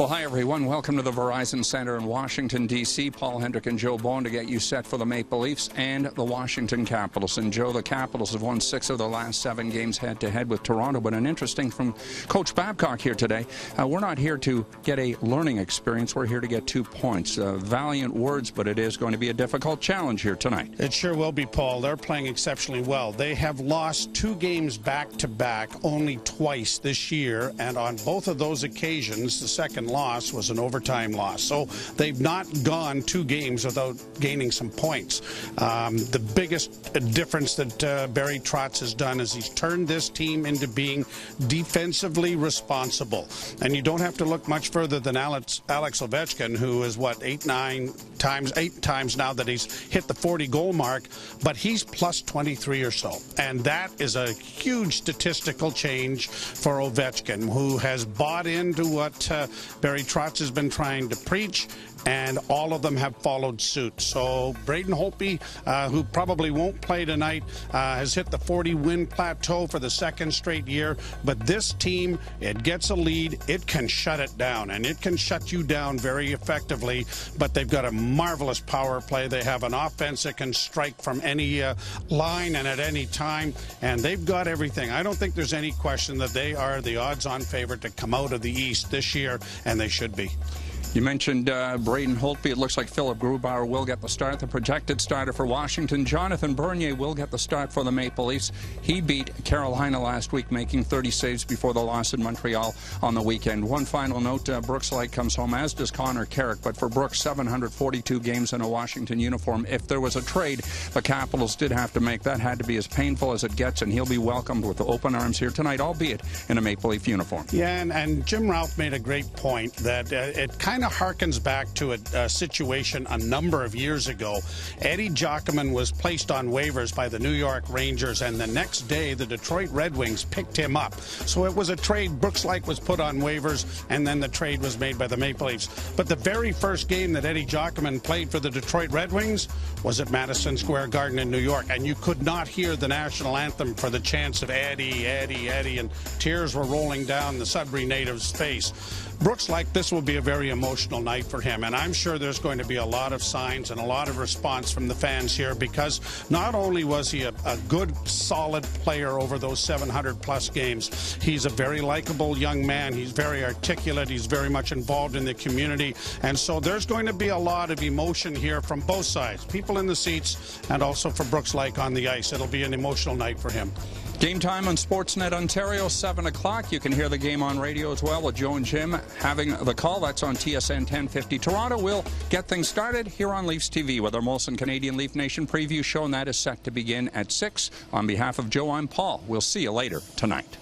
Well, hi, everyone. Welcome to the Verizon Center in Washington, D.C. Paul, Hendrick, and Joe Bowen to get you set for the Maple Leafs and the Washington Capitals. And, Joe, the Capitals have won 6 of their last 7 games head-to-head with Toronto. But an interesting from Coach Babcock here today. We're not here to get a learning experience. We're here to get 2 points. Valiant words, but it is going to be a difficult challenge here tonight. It sure will be, Paul. They're playing exceptionally well. They have lost 2 games back-to-back only twice this year. And on both of those occasions, the second loss was an overtime loss. So they've not gone 2 games without gaining some points. The biggest difference that Barry Trotz has done is he's turned this team into being defensively responsible. And you don't have to look much further than Alex Ovechkin, who is, what, 8 times now that he's hit the 40-goal mark, but he's plus 23 or so. And that is a huge statistical change for Ovechkin, who has bought into what Barry Trotz has been trying to preach, and all of them have followed suit. So Braden Holtby, who probably won't play tonight, has hit the 40-win plateau for the 2nd straight year. But this team, it gets a lead, it can shut it down, and it can shut you down very effectively. But they've got a marvelous power play. They have an offense that can strike from any line and at any time, and they've got everything. I don't think there's any question that they are the odds-on favorite to come out of the East this year, and they should be. You mentioned Braden Holtby. It looks like Philip Grubauer will get the start, the projected starter for Washington. Jonathan Bernier will get the start for the Maple Leafs. He beat Carolina last week, making 30 saves before the loss in Montreal on the weekend. One final note, Brooks Light comes home, as does Connor Carrick. But for Brooks, 742 games in a Washington uniform. If there was a trade the Capitals did have to make, that had to be as painful as it gets, and he'll be welcomed with open arms here tonight, albeit in a Maple Leaf uniform. Yeah, and Jim Ralph made a great point that it kind of harkens back to a situation a number of years ago. Eddie Giacomin was placed on waivers by the New York Rangers, and the next day the Detroit Red Wings picked him up. So it was a trade. Brooks Light was put on waivers, and then the trade was made by the Maple Leafs. But the very first game that Eddie Giacomin played for the Detroit Red Wings was at Madison Square Garden in New York, and you could not hear the national anthem for the chants of Eddie, Eddie, Eddie, and tears were rolling down the Sudbury native's face. Brooks Light, this will be a very emotional night for him, and I'm sure there's going to be a lot of signs and a lot of response from the fans here, because not only was he a good, solid player over those 700-plus games, he's a very likable young man. He's very articulate. He's very much involved in the community, and so there's going to be a lot of emotion here from both sides, people in the seats and also for Brooks Light on the ice. It'll be an emotional night for him. Game time on Sportsnet Ontario, 7 o'clock. You can hear the game on radio as well with Joe and Jim having the call. That's on TSN 1050. Toronto will get things started here on Leafs TV with our Molson Canadian Leaf Nation preview show, and that is set to begin at 6. On behalf of Joe, I'm Paul. We'll see you later tonight.